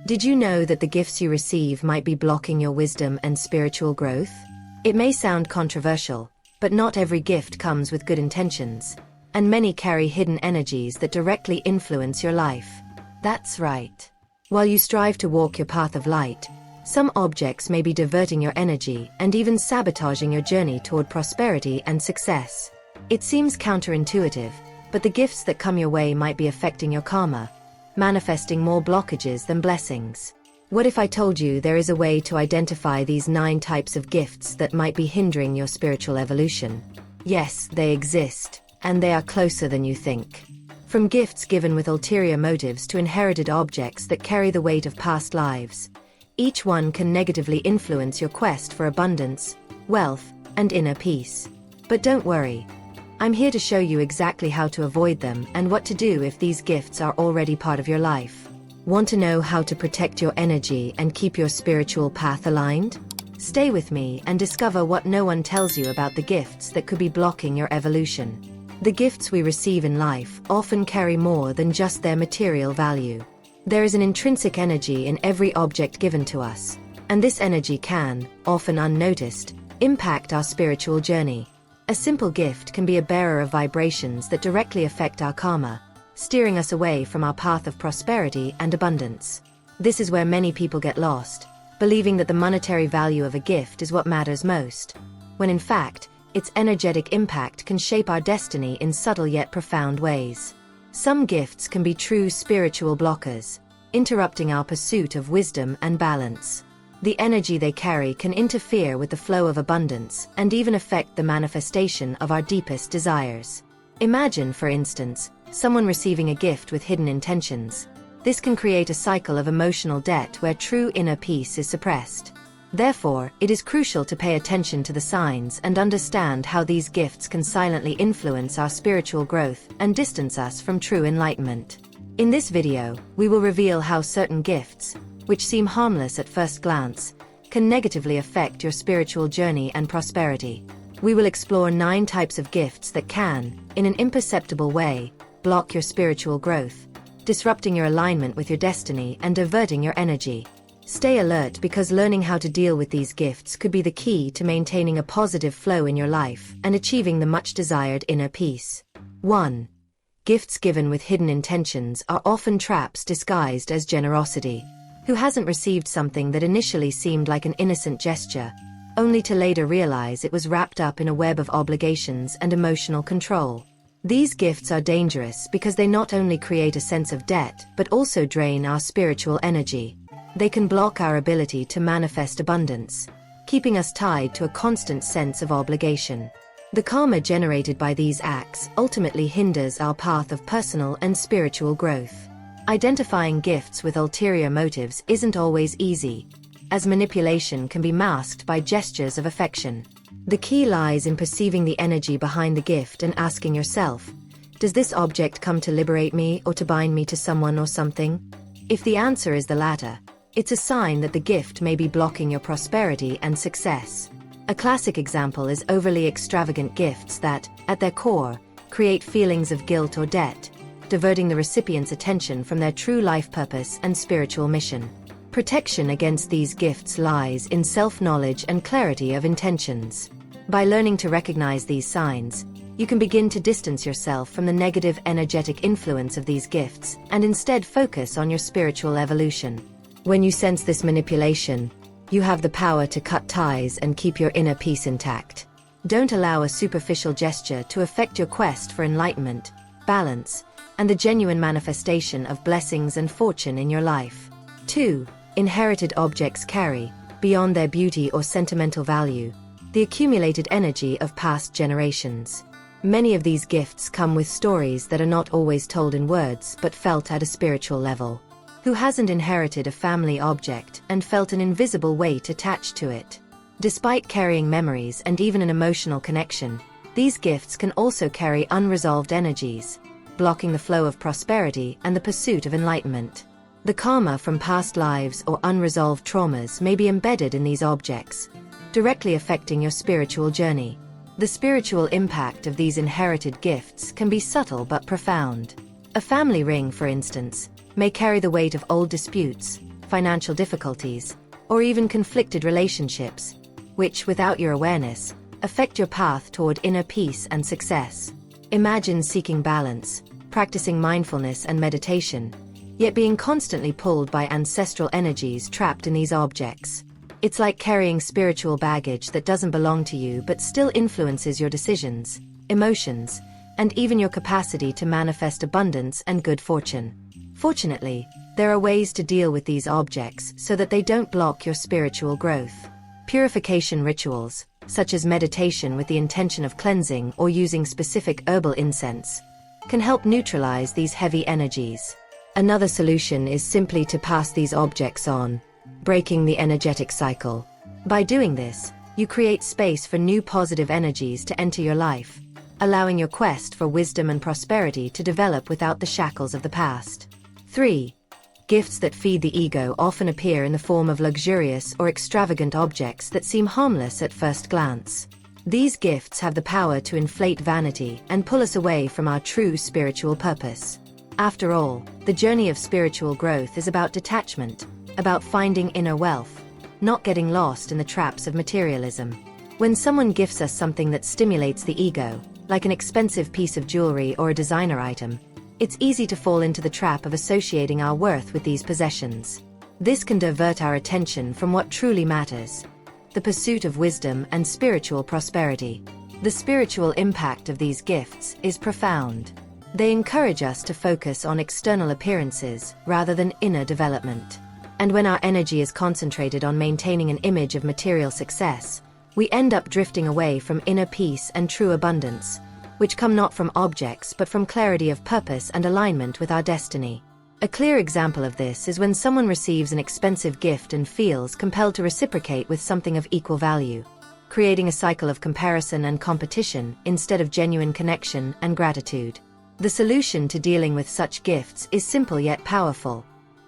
Did you know that the gifts you receive might be blocking your wisdom and spiritual growth? It may sound controversial, but not every gift comes with good intentions, and many carry hidden energies that directly influence your life. That's right. While you strive to walk your path of light, some objects may be diverting your energy and even sabotaging your journey toward prosperity and success. It seems counterintuitive, but the gifts that come your way might be affecting your karma, manifesting more blockages than blessings. What if I told you there is a way to identify these 9 types of gifts that might be hindering your spiritual evolution? Yes, they exist, and they are closer than you think. From gifts given with ulterior motives to inherited objects that carry the weight of past lives, each one can negatively influence your quest for abundance, wealth, and inner peace. But don't worry. I'm here to show you exactly how to avoid them and what to do if these gifts are already part of your life. Want to know how to protect your energy and keep your spiritual path aligned? Stay with me and discover what no one tells you about the gifts that could be blocking your evolution. The gifts we receive in life often carry more than just their material value. There is an intrinsic energy in every object given to us, and this energy can, often unnoticed, impact our spiritual journey. A simple gift can be a bearer of vibrations that directly affect our karma, steering us away from our path of prosperity and abundance. This is where many people get lost, believing that the monetary value of a gift is what matters most, when in fact, its energetic impact can shape our destiny in subtle yet profound ways. Some gifts can be true spiritual blockers, interrupting our pursuit of wisdom and balance. The energy they carry can interfere with the flow of abundance and even affect the manifestation of our deepest desires. Imagine, for instance, someone receiving a gift with hidden intentions. This can create a cycle of emotional debt where true inner peace is suppressed. Therefore, it is crucial to pay attention to the signs and understand how these gifts can silently influence our spiritual growth and distance us from true enlightenment. In this video, we will reveal how certain gifts, which seem harmless at first glance, can negatively affect your spiritual journey and prosperity. We will explore 9 types of gifts that can, in an imperceptible way, block your spiritual growth, disrupting your alignment with your destiny and diverting your energy. Stay alert because learning how to deal with these gifts could be the key to maintaining a positive flow in your life and achieving the much-desired inner peace. 1. Gifts given with hidden intentions are often traps disguised as generosity. Who hasn't received something that initially seemed like an innocent gesture, only to later realize it was wrapped up in a web of obligations and emotional control? These gifts are dangerous because they not only create a sense of debt but also drain our spiritual energy. They can block our ability to manifest abundance, keeping us tied to a constant sense of obligation. The karma generated by these acts ultimately hinders our path of personal and spiritual growth. Identifying gifts with ulterior motives isn't always easy, as manipulation can be masked by gestures of affection. The key lies in perceiving the energy behind the gift and asking yourself, does this object come to liberate me or to bind me to someone or something? If the answer is the latter, it's a sign that the gift may be blocking your prosperity and success. A classic example is overly extravagant gifts that, at their core, create feelings of guilt or debt, diverting the recipient's attention from their true life purpose and spiritual mission. Protection against these gifts lies in self-knowledge and clarity of intentions. By learning to recognize these signs, you can begin to distance yourself from the negative energetic influence of these gifts and instead focus on your spiritual evolution. When you sense this manipulation, you have the power to cut ties and keep your inner peace intact. Don't allow a superficial gesture to affect your quest for enlightenment, balance, and the genuine manifestation of blessings and fortune in your life. 2. Inherited objects carry, beyond their beauty or sentimental value, the accumulated energy of past generations. Many of these gifts come with stories that are not always told in words but felt at a spiritual level. Who hasn't inherited a family object and felt an invisible weight attached to it? Despite carrying memories and even an emotional connection, these gifts can also carry unresolved energies, blocking the flow of prosperity and the pursuit of enlightenment. The karma from past lives or unresolved traumas may be embedded in these objects, directly affecting your spiritual journey. The spiritual impact of these inherited gifts can be subtle but profound. A family ring, for instance, may carry the weight of old disputes, financial difficulties, or even conflicted relationships, which, without your awareness, affect your path toward inner peace and success. Imagine seeking balance, practicing mindfulness and meditation, yet being constantly pulled by ancestral energies trapped in these objects. It's like carrying spiritual baggage that doesn't belong to you but still influences your decisions, emotions, and even your capacity to manifest abundance and good fortune. Fortunately, there are ways to deal with these objects so that they don't block your spiritual growth. Purification rituals, such as meditation with the intention of cleansing or using specific herbal incense, can help neutralize these heavy energies. Another solution is simply to pass these objects on, breaking the energetic cycle. By doing this, you create space for new positive energies to enter your life, allowing your quest for wisdom and prosperity to develop without the shackles of the past. 3. Gifts that feed the ego often appear in the form of luxurious or extravagant objects that seem harmless at first glance. These gifts have the power to inflate vanity and pull us away from our true spiritual purpose. After all, the journey of spiritual growth is about detachment, about finding inner wealth, not getting lost in the traps of materialism. When someone gifts us something that stimulates the ego, like an expensive piece of jewelry or a designer item, it's easy to fall into the trap of associating our worth with these possessions. This can divert our attention from what truly matters: the pursuit of wisdom and spiritual prosperity. The spiritual impact of these gifts is profound. They encourage us to focus on external appearances rather than inner development. And when our energy is concentrated on maintaining an image of material success, we end up drifting away from inner peace and true abundance, which come not from objects but from clarity of purpose and alignment with our destiny. A clear example of this is when someone receives an expensive gift and feels compelled to reciprocate with something of equal value, creating a cycle of comparison and competition instead of genuine connection and gratitude. The solution to dealing with such gifts is simple yet powerful: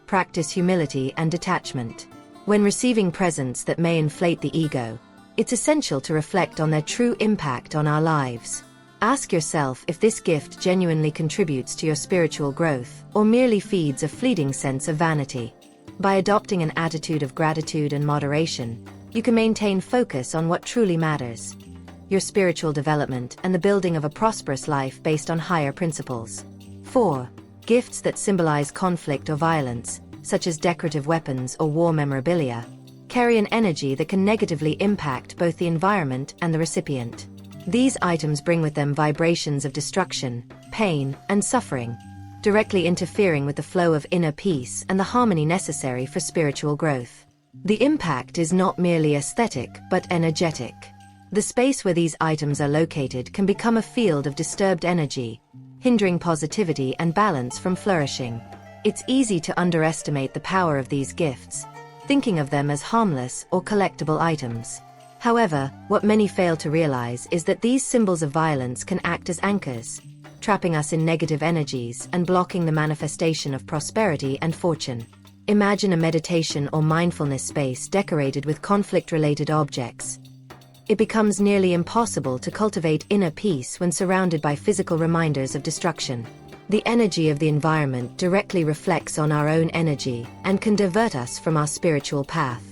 practice humility and detachment. When receiving presents that may inflate the ego, it's essential to reflect on their true impact on our lives. Ask yourself if this gift genuinely contributes to your spiritual growth or merely feeds a fleeting sense of vanity. By adopting an attitude of gratitude and moderation, you can maintain focus on what truly matters: your spiritual development and the building of a prosperous life based on higher principles. 4. Gifts that symbolize conflict or violence, such as decorative weapons or war memorabilia, carry an energy that can negatively impact both the environment and the recipient. These items bring with them vibrations of destruction, pain, and suffering, directly interfering with the flow of inner peace and the harmony necessary for spiritual growth. The impact is not merely aesthetic but energetic. The space where these items are located can become a field of disturbed energy, hindering positivity and balance from flourishing. It's easy to underestimate the power of these gifts, thinking of them as harmless or collectible items. However, what many fail to realize is that these symbols of violence can act as anchors, trapping us in negative energies and blocking the manifestation of prosperity and fortune. Imagine a meditation or mindfulness space decorated with conflict-related objects. It becomes nearly impossible to cultivate inner peace when surrounded by physical reminders of destruction. The energy of the environment directly reflects on our own energy and can divert us from our spiritual path.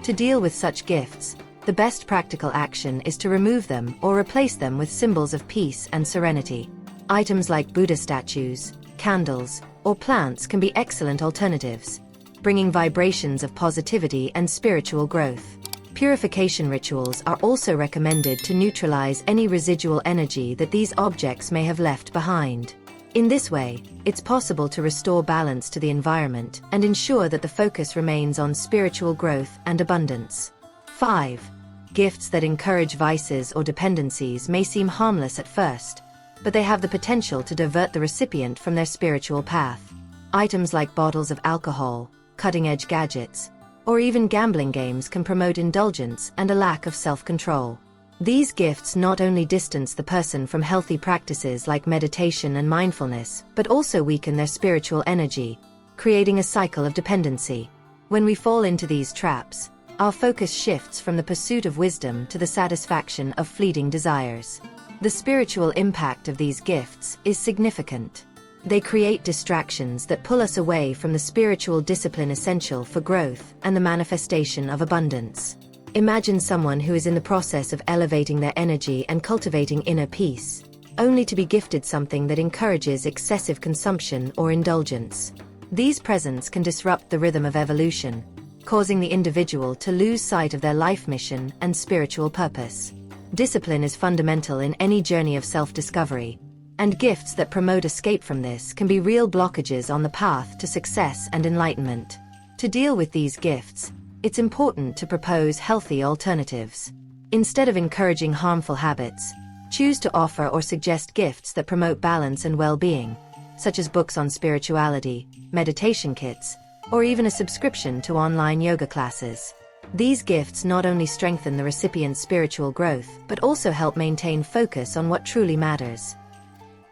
To deal with such gifts, the best practical action is to remove them or replace them with symbols of peace and serenity. Items like Buddha statues, candles, or plants can be excellent alternatives, bringing vibrations of positivity and spiritual growth. Purification rituals are also recommended to neutralize any residual energy that these objects may have left behind. In this way, it's possible to restore balance to the environment and ensure that the focus remains on spiritual growth and abundance. 5. Gifts that encourage vices or dependencies may seem harmless at first, but they have the potential to divert the recipient from their spiritual path. Items like bottles of alcohol, cutting-edge gadgets, or even gambling games can promote indulgence and a lack of self-control. These gifts not only distance the person from healthy practices like meditation and mindfulness, but also weaken their spiritual energy, creating a cycle of dependency. When we fall into these traps, our focus shifts from the pursuit of wisdom to the satisfaction of fleeting desires. The spiritual impact of these gifts is significant. They create distractions that pull us away from the spiritual discipline essential for growth and the manifestation of abundance. Imagine someone who is in the process of elevating their energy and cultivating inner peace, only to be gifted something that encourages excessive consumption or indulgence. These presents can disrupt the rhythm of evolution, causing the individual to lose sight of their life mission and spiritual purpose. Discipline is fundamental in any journey of self-discovery, and gifts that promote escape from this can be real blockages on the path to success and enlightenment. To deal with these gifts, it's important to propose healthy alternatives. Instead of encouraging harmful habits, choose to offer or suggest gifts that promote balance and well-being, such as books on spirituality, meditation kits, or even a subscription to online yoga classes. These gifts not only strengthen the recipient's spiritual growth but also help maintain focus on what truly matters: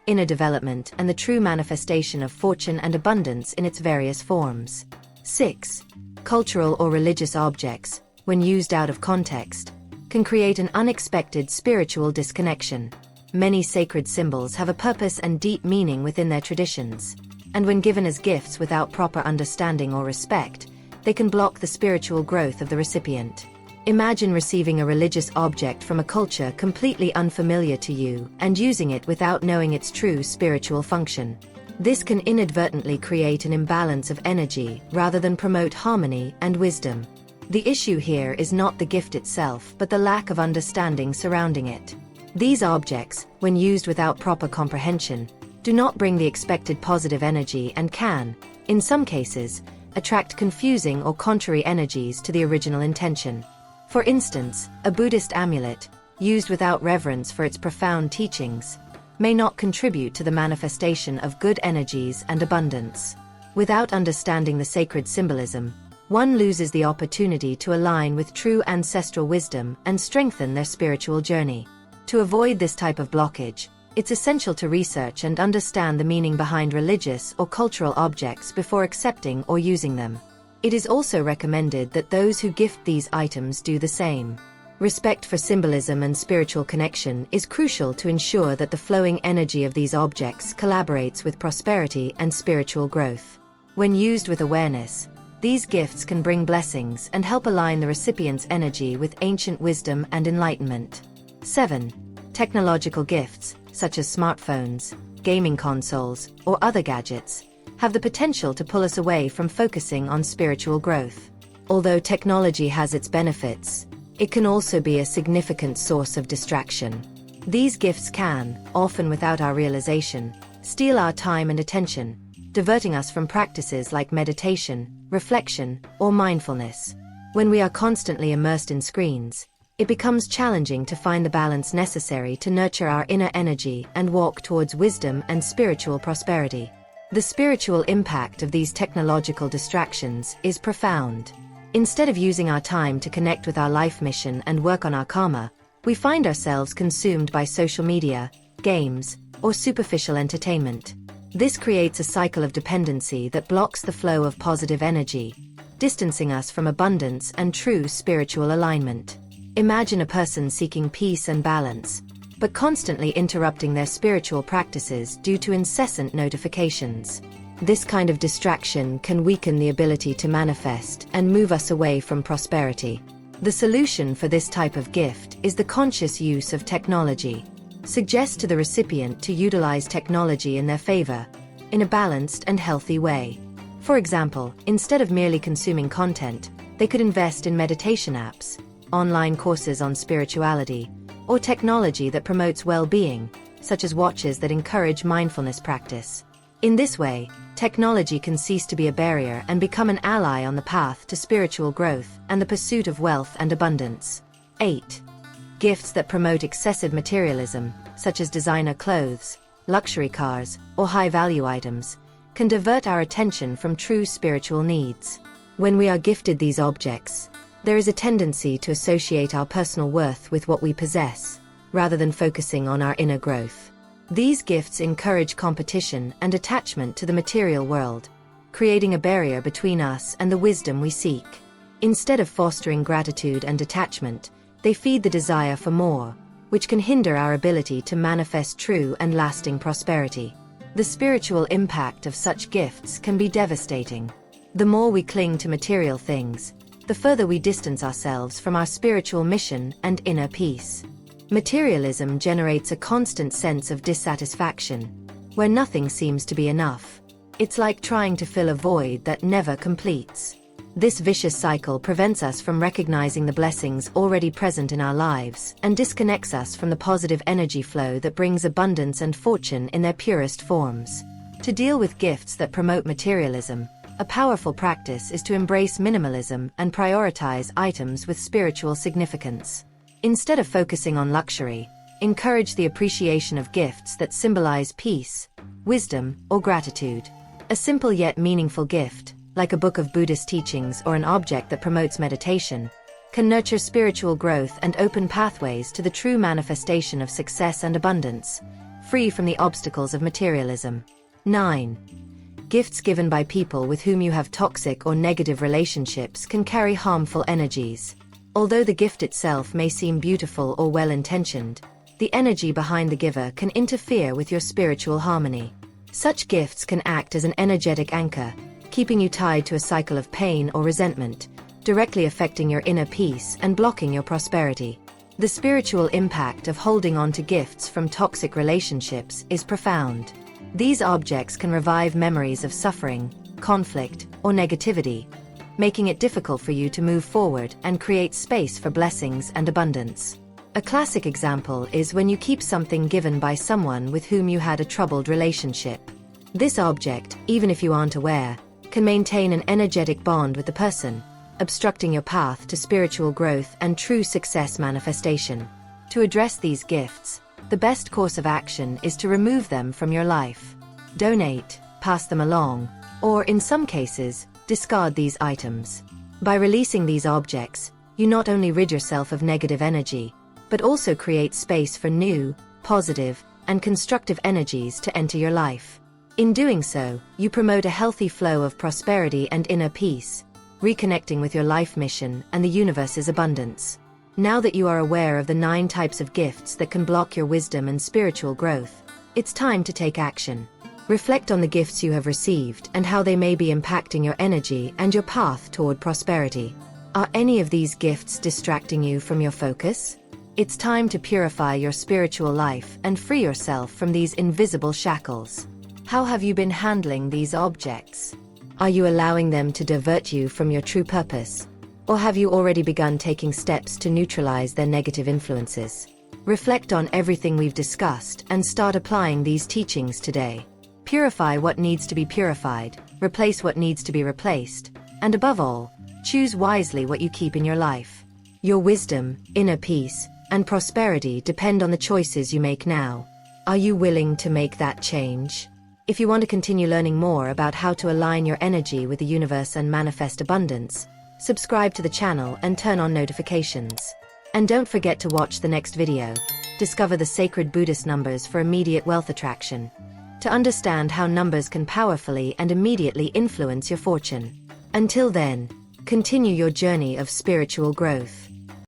inner development and the true manifestation of fortune and abundance in its various forms. 6. Cultural or religious objects, when used out of context, can create an unexpected spiritual disconnection. Many sacred symbols have a purpose and deep meaning within their traditions, and when given as gifts without proper understanding or respect, they can block the spiritual growth of the recipient. Imagine receiving a religious object from a culture completely unfamiliar to you and using it without knowing its true spiritual function. This can inadvertently create an imbalance of energy rather than promote harmony and wisdom. The issue here is not the gift itself but the lack of understanding surrounding it. These objects, when used without proper comprehension, do not bring the expected positive energy and can, in some cases, attract confusing or contrary energies to the original intention. For instance, a Buddhist amulet, used without reverence for its profound teachings, may not contribute to the manifestation of good energies and abundance. Without understanding the sacred symbolism, one loses the opportunity to align with true ancestral wisdom and strengthen their spiritual journey. To avoid this type of blockage, it's essential to research and understand the meaning behind religious or cultural objects before accepting or using them. It is also recommended that those who gift these items do the same. Respect for symbolism and spiritual connection is crucial to ensure that the flowing energy of these objects collaborates with prosperity and spiritual growth. When used with awareness, these gifts can bring blessings and help align the recipient's energy with ancient wisdom and enlightenment. 7. Technological gifts, such as smartphones, gaming consoles, or other gadgets, have the potential to pull us away from focusing on spiritual growth. Although technology has its benefits, it can also be a significant source of distraction. These gifts can, often without our realization, steal our time and attention, diverting us from practices like meditation, reflection, or mindfulness. When we are constantly immersed in screens, it becomes challenging to find the balance necessary to nurture our inner energy and walk towards wisdom and spiritual prosperity. The spiritual impact of these technological distractions is profound. Instead of using our time to connect with our life mission and work on our karma, we find ourselves consumed by social media, games, or superficial entertainment. This creates a cycle of dependency that blocks the flow of positive energy, distancing us from abundance and true spiritual alignment. Imagine a person seeking peace and balance, but constantly interrupting their spiritual practices due to incessant notifications. This kind of distraction can weaken the ability to manifest and move us away from prosperity. The solution for this type of gift is the conscious use of technology. Suggest to the recipient to utilize technology in their favor, in a balanced and healthy way. For example, instead of merely consuming content, they could invest in meditation apps, online courses on spirituality, or technology that promotes well-being, such as watches that encourage mindfulness practice. In this way, technology can cease to be a barrier and become an ally on the path to spiritual growth and the pursuit of wealth and abundance. 8. Gifts that promote excessive materialism, such as designer clothes, luxury cars, or high-value items, can divert our attention from true spiritual needs. When we are gifted these objects, there is a tendency to associate our personal worth with what we possess, rather than focusing on our inner growth. These gifts encourage competition and attachment to the material world, creating a barrier between us and the wisdom we seek. Instead of fostering gratitude and detachment, they feed the desire for more, which can hinder our ability to manifest true and lasting prosperity. The spiritual impact of such gifts can be devastating. The more we cling to material things, the further we distance ourselves from our spiritual mission and inner peace. Materialism generates a constant sense of dissatisfaction, where nothing seems to be enough. It's like trying to fill a void that never completes. This vicious cycle prevents us from recognizing the blessings already present in our lives and disconnects us from the positive energy flow that brings abundance and fortune in their purest forms. To deal with gifts that promote materialism, a powerful practice is to embrace minimalism and prioritize items with spiritual significance. Instead of focusing on luxury, encourage the appreciation of gifts that symbolize peace, wisdom, or gratitude. A simple yet meaningful gift, like a book of Buddhist teachings or an object that promotes meditation, can nurture spiritual growth and open pathways to the true manifestation of success and abundance, free from the obstacles of materialism. 9. Gifts given by people with whom you have toxic or negative relationships can carry harmful energies. Although the gift itself may seem beautiful or well-intentioned, the energy behind the giver can interfere with your spiritual harmony. Such gifts can act as an energetic anchor, keeping you tied to a cycle of pain or resentment, directly affecting your inner peace and blocking your prosperity. The spiritual impact of holding on to gifts from toxic relationships is profound. These objects can revive memories of suffering, conflict, or negativity, making it difficult for you to move forward and create space for blessings and abundance. A classic example is when you keep something given by someone with whom you had a troubled relationship. This object, even if you aren't aware, can maintain an energetic bond with the person, obstructing your path to spiritual growth and true success manifestation. To address these gifts, the best course of action is to remove them from your life. Donate, pass them along, or in some cases, discard these items. By releasing these objects, you not only rid yourself of negative energy, but also create space for new, positive, and constructive energies to enter your life. In doing so, you promote a healthy flow of prosperity and inner peace, reconnecting with your life mission and the universe's abundance. Now that you are aware of the 9 types of gifts that can block your wisdom and spiritual growth, it's time to take action. Reflect on the gifts you have received and how they may be impacting your energy and your path toward prosperity. Are any of these gifts distracting you from your focus? It's time to purify your spiritual life and free yourself from these invisible shackles. How have you been handling these objects? Are you allowing them to divert you from your true purpose? Or have you already begun taking steps to neutralize their negative influences? Reflect on everything we've discussed and start applying these teachings today. Purify what needs to be purified, replace what needs to be replaced, and above all, choose wisely what you keep in your life. Your wisdom, inner peace, and prosperity depend on the choices you make now. Are you willing to make that change? If you want to continue learning more about how to align your energy with the universe and manifest abundance, subscribe to the channel and turn on notifications. And don't forget to watch the next video. Discover the sacred Buddhist numbers for immediate wealth attraction. To understand how numbers can powerfully and immediately influence your fortune. Until then, continue your journey of spiritual growth.